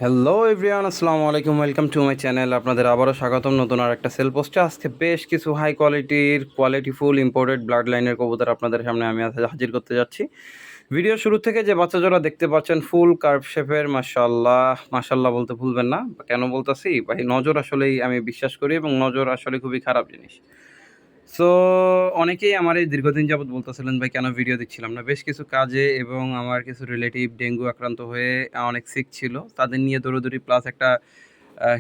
Hello everyone, আসসালামু আলাইকুম। Welcome to my channel. আপনাদের আবারও স্বাগতম নতুন আর একটা সেল পোস্টে। আজকে বেশ কিছু হাই কোয়ালিটির কোয়ালিটিফুল ইম্পোর্টেড ব্লাড লাইনের কবুতর আপনাদের সামনে আমি হাজির করতে যাচ্ছি। ভিডিও শুরু থেকে যে বাচ্চা জোড়া দেখতে পাচ্ছেন ফুল কার্ভ শেপের, মাশাআল্লাহ মাশাআল্লাহ বলতে ভুলবেন না। কেন বলতেছি ভাই, নজর আসলেই আমি বিশ্বাস করি এবং নজর আসলে খুবই খারাপ জিনিস। সো অনেকেই আমার এই দীর্ঘদিন যাবৎ বলতেছিলেন ভাই কেন ভিডিও দিচ্ছিলাম না। বেশ কিছু কাজে এবং আমার কিছু রিলেটিভ ডেঙ্গু আক্রান্ত হয়ে অনেক সিক ছিল। তাদের নিয়ে দৌড়াদৌড়ি প্লাস একটা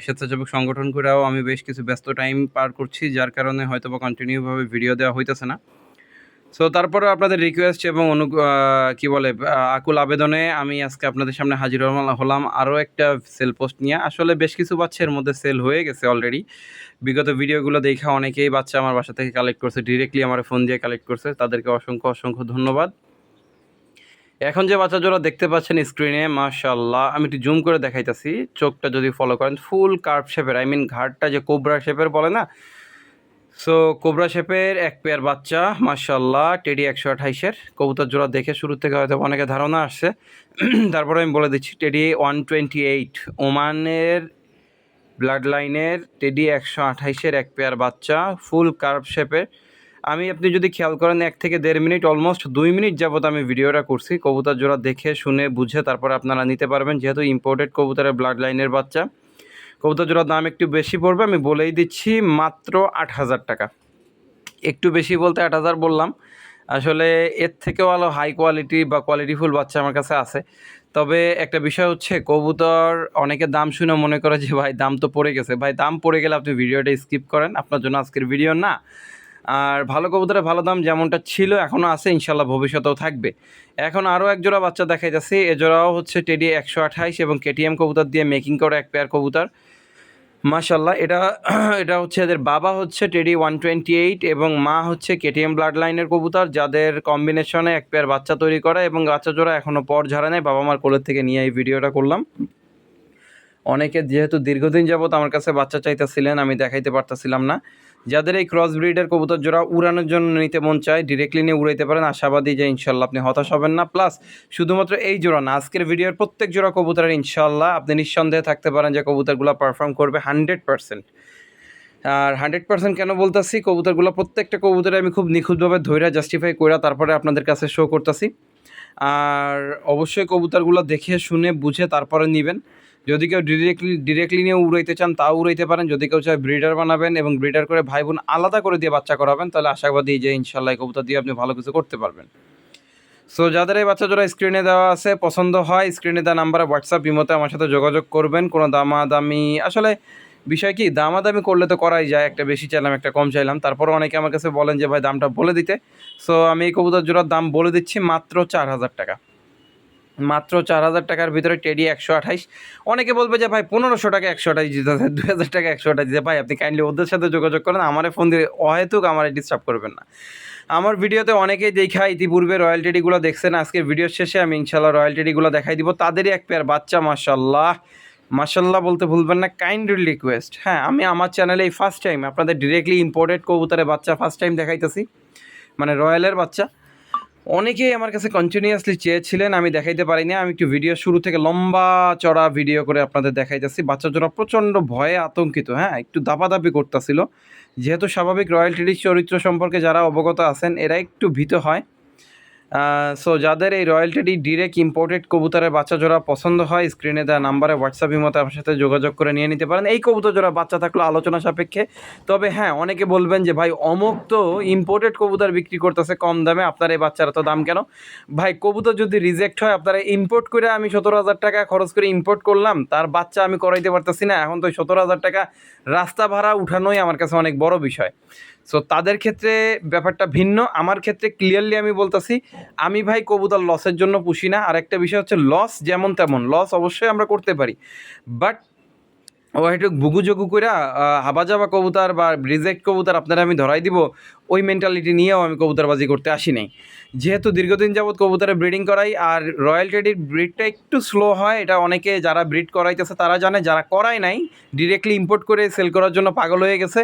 স্বেচ্ছাসেবক সংগঠন করেও আমি বেশ কিছু ব্যস্ত টাইম পার করছি। যার কারণে হয়তোবা কন্টিনিউভাবে ভিডিও দেওয়া হইতেছে না। সো তারপরেও আপনাদের রিকোয়েস্ট এবং কি বলে আকুল আবেদনে আমি আজকে আপনাদের সামনে হাজির হলাম আরও একটা সেল পোস্ট নিয়ে। আসলে বেশ কিছু বাচ্চা এর মধ্যে সেল হয়ে গেছে অলরেডি। বিগত ভিডিওগুলো দেখা অনেকেই বাচ্চা আমার বাসা থেকে কালেক্ট করছে, ডিরেক্টলি আমার ফোন দিয়ে কালেক্ট করছে। তাদেরকে অসংখ্য অসংখ্য ধন্যবাদ। এখন যে বাচ্চা জোড়া দেখতে পাচ্ছেন স্ক্রিনে, মাশাআল্লাহ আমি একটু জুম করে দেখাইতাছি। চোখটা যদি ফলো করেন ফুল কার্ভ শেপের, আই মিন ঘাড়টা যে কোবরা শেপের বলে না, সো কোবরা শেপের এক পেয়ার বাচ্চা, মাশাআল্লাহ টেডি 128-এর কবুতর জোড়া দেখে শুরু থেকে হয়তো অনেকে ধারণা আসছে। তারপরে আমি বলে দিচ্ছি, টেডি 128 ওমানের ব্লাড লাইনের টেডি 128-এর এক পেয়ার বাচ্চা, ফুল কার্ভ শেপের। আপনি যদি খেয়াল করেন 1 থেকে 1.5 মিনিট, অলমোস্ট 2 মিনিট যাবত আমি ভিডিওটা করছি। কবুতর জোড়া দেখে শুনে বুঝে তারপরে আপনারা নিতে পারবেন, যেহেতু ইম্পোর্টেড কবুতরের ব্লাড লাইনের বাচ্চা। কবুতর জোড়ার দাম একটু বেশি পড়বে, আমি বলেই দিচ্ছি, মাত্র 8,000 টাকা। একটু বেশি বলতে 8,000 বললাম। আসলে এর থেকেও আরও হাই কোয়ালিটি বা কোয়ালিটিফুল বাচ্চা আমার কাছে আছে। তবে একটা বিষয় হচ্ছে, কবুতর অনেকে দাম শুনে মনে করে যে ভাই দাম তো পড়ে গেছে। ভাই দাম পড়ে গেলে আপনি ভিডিওটা স্কিপ করেন, আপনার জন্য আজকের ভিডিও না। আর ভালো কবুতরের ভালো দাম যেমনটা ছিল এখনও আছে, ইনশাল্লাহ ভবিষ্যতেও থাকবে। এখন আরও এক জোড়া বাচ্চা দেখাইতেছি। এ জোড়াও হচ্ছে টেডি 128 এবং কেটিএম কবুতর দিয়ে মেকিং করা এক পেয়ার কবুতর। মাশাআল্লাহ এটা এটা হচ্ছে এদের বাবা হচ্ছে টেডি 128 এবং মা হচ্ছে কেটিএম ব্লাড লাইনের কবুতর, যাদের কম্বিনেশনে এক পেয়ার বাচ্চা তৈরি করা এবং বাচ্চা জোড়া এখনও পর ঝাড়া নেই। বাবা মার কোলের থেকে নিয়ে এই ভিডিওটা করলাম। অনেকে যেহেতু দীর্ঘদিন যাবত আমার কাছে বাচ্চা চাইতেছিলেন, আমি দেখাইতে পারতেছিলাম না। যাদের এই ক্রস ব্রিডের কবুতর জোড়া উড়ানোর জন্য নিতে মন চায়, ডিরেক্টলি নিয়ে উড়াইতে পারেন। আশাবাদী যে ইনশাল্লাহ আপনি হতাশ হবেন না। প্লাস শুধুমাত্র এই জোড়া না, আজকের ভিডিওর প্রত্যেক জোড়া কবুতরের ইনশাল্লাহ আপনি নিঃসন্দেহে থাকতে পারেন যে কবুতরগুলো পারফর্ম করবে 100%। আর 100% কেন বলতেছি, কবুতরগুলো প্রত্যেকটা কবুতরে আমি খুব নিখুঁতভাবে ধৈর্য জাস্টিফাই করে তারপরে আপনাদের কাছে শো করতেছি। আর অবশ্যই কবুতরগুলো দেখে শুনে বুঝে তারপরে নেবেন। যদি কেউ ডিরেক্টলি নিয়ে উড়াইতে চান তাও উড়াইতে পারেন। যদি কেউ চায় ব্রিডার বানাবেন এবং ব্রিডার করে ভাই বোন আলাদা করে দিয়ে বাচ্চা করাবেন, তাহলে আশাবাদী যে ইনশাল্লাহ এই কবুতর দিয়ে আপনি ভালো কিছু করতে পারবেন। সো যাদের এই বাচ্চা জোড়া স্ক্রিনে দেওয়া আছে পছন্দ হয়, স্ক্রিনে দেওয়া নাম্বারে হোয়াটসঅ্যাপ ইমোতে আমার সাথে যোগাযোগ করবেন। কোনো দামাদামি আসলে বিষয় কি, দামাদামি করলে তো করাই যায়, একটা বেশি চাইলাম একটা কম চাইলাম, তারপরও অনেকে আমার কাছে বলেন যে ভাই দামটা বলে দিতে। সো আমি এই কবুতর জোড়ার দাম বলে দিচ্ছি মাত্র 4,000 টাকা। মাত্র 4,000 টাকার ভিতরে টেডি 128। অনেকে বলবে যে ভাই 1,500 টাকা 128 দিতে আছে, 2,000 টাকা 128 দিতে। ভাই আপনি কাইন্ডলি ওদের সাথে যোগাযোগ করেন, আমারে ফোন দিয়ে অহেতুক আমারে ডিস্টার্ব করবেন না। আমার ভিডিওতে অনেকেই দেখা ইতিপূর্বে রয়্যাল টেডিগুলো দেখছেন। আজকের ভিডিওর শেষে আমি ইনশাল্লাহ রয়্যাল টেডিগুলো দেখাই দিব। তাদেরই এক পেয়ার বাচ্চা, মাশাআল্লাহ মাশাআল্লাহ বলতে ভুলবেন না। কাইন্ডলি রিকোয়েস্ট, হ্যাঁ আমি আমার চ্যানেলে এই ফার্স্ট টাইম আপনাদের ডিরেক্টলি ইম্পোর্টেড কবুতরের বাচ্চা ফার্স্ট টাইম দেখাইতেছি, মানে রয়্যালের বাচ্চা। অনেকেই আমার কাছে কন্টিনিউয়াসলি চেয়েছিলেন, আমি দেখাইতে পারিনি। আমি একটু ভিডিও শুরু থেকে লম্বা চড়া ভিডিও করে আপনাদের দেখাইতেছি। বাচ্চা জোড়া প্রচণ্ড ভয়ে আতঙ্কিত, হ্যাঁ একটু দাপাদাপি করতেছিল। যেহেতু স্বাভাবিক রয়্যাল টেডির চরিত্র সম্পর্কে যারা অবগত আছেন এরা একটু ভীত হয়। সো যাদের এই রয়্যাল টেডি ডিরেক্ট ইম্পোর্টেড কবুতরের বাচ্চা জোড়া পছন্দ হয়, স্ক্রিনে দেওয়া নাম্বারে হোয়াটসঅ্যাপ মতো আমার সাথে যোগাযোগ করে নিয়ে নিতে পারেন। এই কবুতর জোড়া বাচ্চা থাকলো আলোচনা সাপেক্ষে। তবে হ্যাঁ, অনেকে বলবেন যে ভাই অমুক তো ইম্পোর্টেড কবুতর বিক্রি করতেছে কম দামে, আপনার এই বাচ্চার এত দাম কেন? ভাই কবুতর যদি রিজেক্ট হয়, আপনারা ইম্পোর্ট করে আমি 17,000 টাকা খরচ করে ইম্পোর্ট করলাম, তার বাচ্চা আমি করাইতে পারতেছি না। এখন তো 17,000 টাকা রাস্তা ভাড়া উঠানোই আমার কাছে অনেক বড় বিষয়। সো তাদের ক্ষেত্রে ব্যাপারটা ভিন্ন। আমার ক্ষেত্রে ক্লিয়ারলি আমি বলতেছি, আমি ভাই কবুতর লসের জন্য পুষি না। আর একটা বিষয় হচ্ছে, লস যেমন তেমন লস অবশ্যই আমরা করতে পারি, বাট ও একটু বুগুজুগু কইরা হাবাজাবা কবুতর বা রিজেক্ট কবুতর আপনারা আমি ধরাই দিব, ওই মেন্টালিটি নিয়েও আমি কবুতরবাজি করতে আসি নাই। যেহেতু দীর্ঘদিন যাবৎ কবুতরে ব্রিডিং করাই, আর রয়্যাল টেডির ব্রিডটা একটু স্লো হয়, এটা অনেকে যারা ব্রিড করাইতেছে তারা জানে, যারা করায় নাই ডিরেক্টলি ইম্পোর্ট করে সেল করার জন্য পাগল হয়ে গেছে,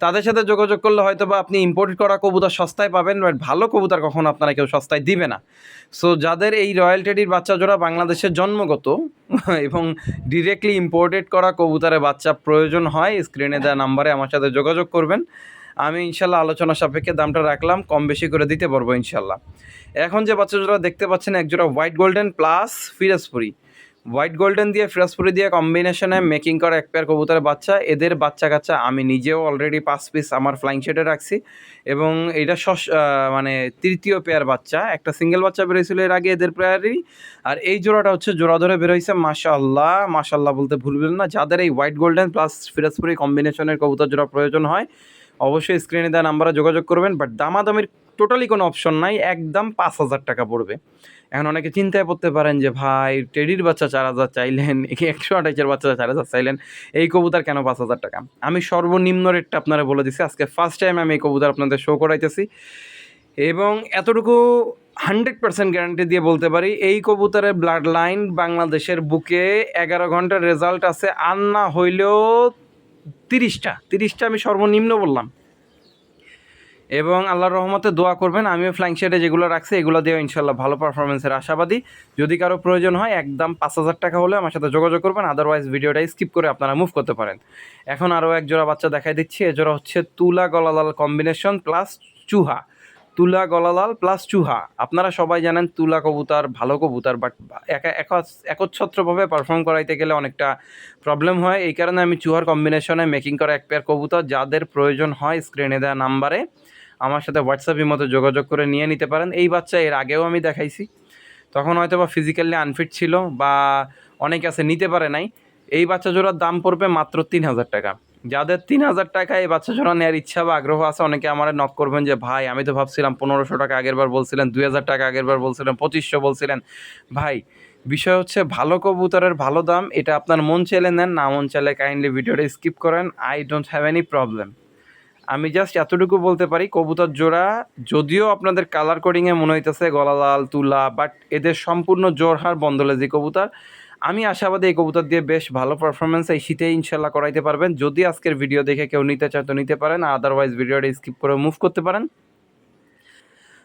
তাদের সাথে যোগাযোগ করলে হয়তো বা আপনি ইম্পোর্ট করা কবুতর সস্তায় পাবেন, বাট ভালো কবুতর কখনো আপনারা কেউ সস্তায় দিবে না। সো যাদের এই রয়্যাল টেডির বাচ্চা জোড়া বাংলাদেশের জন্মগত এবং ডিরেক্টলি ইম্পোর্টেড করা কবুতরের বাচ্চা প্রয়োজন হয়, স্ক্রিনে দেওয়া নাম্বারে আমার সাথে যোগাযোগ করবেন। আমি ইনশাল্লাহ আলোচনা সাপেক্ষে দামটা রাখলাম, কম বেশি করে দিতে পারবো ইনশাল্লাহ। এখন যে বাচ্চা জোড়া দেখতে পাচ্ছেন, এক জোড়া white golden plus Firozpuri, white golden দিয়ে ফিরাজপুরি দিয়ে কম্বিনেশনে মেকিং করা এক পেয়ার কবুতরের বাচ্চা। এদের বাচ্চা কাচ্চা আমি নিজেও অলরেডি 5 পিস আমার ফ্লাইং শেডে রাখছি, এবং এটা মানে তৃতীয় পেয়ার বাচ্চা। একটা সিঙ্গেল বাচ্চা বেরোয়ছিল এর আগে এদের পেয়ারই, আর এই জোড়াটা হচ্ছে জোড়া ধরে বেরোইছে। মাশাআল্লাহ মাশাআল্লাহ বলতে ভুলবেন না। যাদের এই হোয়াইট গোল্ডেন প্লাস ফিরাজপুরি কম্বিনেশনের কবুতর জোড়া প্রয়োজন হয়, অবশ্যই স্ক্রিনে দেওয়া নাম্বারে যোগাযোগ করবেন। বাট দামাদামির টোটালি কোনো অপশন নাই, একদম 5,000 টাকা পড়বে। এখন অনেকে চিন্তায় পড়তে পারেন যে ভাই টেডির বাচ্চা 4,000 চাইলেন, 128-এর বাচ্চা 4,000 চাইলেন, এই কবুতর কেন 5,000 টাকা? আমি সর্বনিম্ন রেটটা আপনারা বলে দিচ্ছি, আজকে ফার্স্ট টাইম আমি এই কবুতর আপনাদের শো করাইতেছি, এবং এতটুকু 100% গ্যারান্টি দিয়ে বলতে পারি, এই কবুতরের ব্লাড লাইন বাংলাদেশের বুকে 11 ঘন্টার রেজাল্ট আছে, আর না হইলেও 30টা আমি সর্বনিম্ন বললাম। এবং আল্লাহর রহমতে দোয়া করবেন, আমিও ফ্লাইং শেডে যেগুলো রাখছি এগুলো দিয়েও ইনশাল্লাহ ভালো পারফরমেন্সের আশাবাদী। যদি কারো প্রয়োজন হয় একদম 5,000 টাকা হলে আমার সাথে যোগাযোগ করবেন, আদারওয়াইজ ভিডিওটা স্কিপ করে আপনারা মুভ করতে পারেন। এখন আরও এক জোড়া বাচ্চা দেখাই দিচ্ছি। এ জোড়া হচ্ছে তুলা গলালাল কম্বিনেশন প্লাস চুহা, তুলা গলালাল প্লাস চুহা। আপনারা সবাই জানেন তুলা কবুতর ভালো কবুতর, বাট একচ্ছত্রভাবে পারফর্ম করাইতে গেলে অনেকটা প্রবলেম হয়, এই কারণে আমি চুহার কম্বিনেশনে মেকিং করা এক পেয়ার কবুতর। যাদের প্রয়োজন হয় স্ক্রিনে দেওয়া নাম্বারে আমার সাথে হোয়াটসঅ্যাপের মতো যোগাযোগ করে নিয়ে নিতে পারেন। এই বাচ্চা এর আগেও আমি দেখাইছি, তখন হয়তো বা ফিজিক্যালি আনফিট ছিল বা অনেকে আছে নিতে পারে নাই। এই বাচ্চা জোড়ার দাম পড়বে মাত্র 3,000 টাকা। যাদের 3,000 টাকা এই বাচ্চা জোড়া নেওয়ার ইচ্ছা বা আগ্রহ আছে, অনেকে আমার নক করবেন যে ভাই আমি তো ভাবছিলাম 1,500 টাকা আগের বার বলছিলেন, 2,000 টাকা আগের বার বলছিলেন, 2,500 বলছিলেন। ভাই বিষয় হচ্ছে ভালো কবুতরের ভালো দাম, এটা আপনার মন চাইলে নেন, না মন চাইলে কাইন্ডলি ভিডিওটা স্কিপ করেন। I don't have any problem. আমি জাস্ট এতটুকু বলতে পারি, কবুতর জোড়া যদিও আপনাদের কালার কোডিংয়ে মনে হইতেছে গলা লাল তুলা, বাট এদের সম্পূর্ণ জোরহার বন্দলেজি কবুতর। আমি আশাবাদী এই কবুতর দিয়ে বেশ ভালো পারফরমেন্স এই শীতে ইনশাল্লাহ করাইতে পারবেন। যদি আজকের ভিডিও দেখে কেউ নিতে চায় তো নিতে পারেন, আদারওয়াইজ ভিডিওটা স্কিপ করে মুভ করতে পারেন।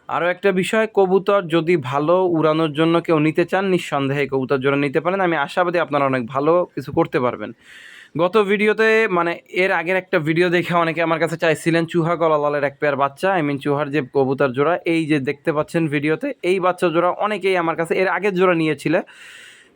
আরও একটা বিষয়, কবুতর যদি ভালো উড়ানোর জন্য কেউ নিতে চান, নিঃসন্দেহে কবুতর জোড়া নিতে পারেন। আমি আশাবাদী আপনারা অনেক ভালো কিছু করতে পারবেন। গত ভিডিওতে মানে এর আগের একটা ভিডিও দেখে অনেকে আমার কাছে চাইছিলেন চুহা গলালালের এক পেয়ার বাচ্চা, আই মিন চুহার যে কবুতর জোড়া, এই যে দেখতে পাচ্ছেন ভিডিওতে, এই বাচ্চা জোড়া অনেকেই আমার কাছে এর আগের জোড়া নিয়েছিলে,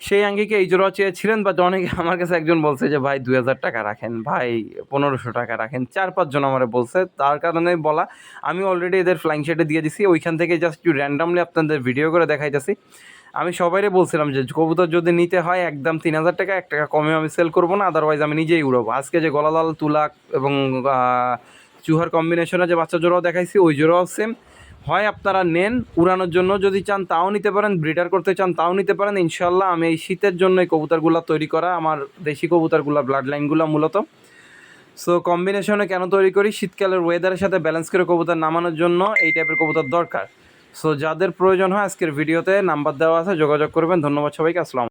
সেই আঙ্গিকে এই জোড়া চেয়েছিলেন। বাট অনেকে আমার কাছে একজন বলছে যে ভাই 2,000 টাকা রাখেন, ভাই 1,500 টাকা রাখেন, 4-5 জন আমার বলছে, তার কারণে বলা। আমি অলরেডি এদের ফ্লাইং শেডে দিয়ে দিছি, ওইখান থেকে জাস্ট একটু র্যান্ডামলি আপনাদের ভিডিও করে দেখাইতেছি। আমি সবাইরে বলছিলাম যে কবুতর যদি নিতে হয় একদম 3,000 টাকা, 1 টাকা কমে আমি সেল করবো না, আদারওয়াইজ আমি নিজেই উড়াবো। আজকে যে গলালাল তুলাক এবং চুহার কম্বিনেশনে যে বাচ্চা জোড়াও দেখাইছি, ওই জোড়াও সেম। হয় আপনারা নেন উড়ানোর জন্য, যদি চান তাও নিতে পারেন, ব্রিডার করতে চান তাও নিতে পারেন। ইনশাল্লাহ আমি এই শীতের জন্য এই কবুতরগুলো তৈরি করা, আমার দেশি কবুতরগুলো ব্লাড লাইনগুলো মূলত। সো কম্বিনেশনে কেন তৈরি করি, শীতকালের ওয়েদারের সাথে ব্যালেন্স করে কবুতর নামানোর জন্য এই টাইপের কবুতর দরকার। সো যাদের প্রয়োজন হয় আজকের ভিডিওতে নাম্বার দেওয়া আছে, যোগাযোগ করবেন। ধন্যবাদ সবাইকে, আসসালাম।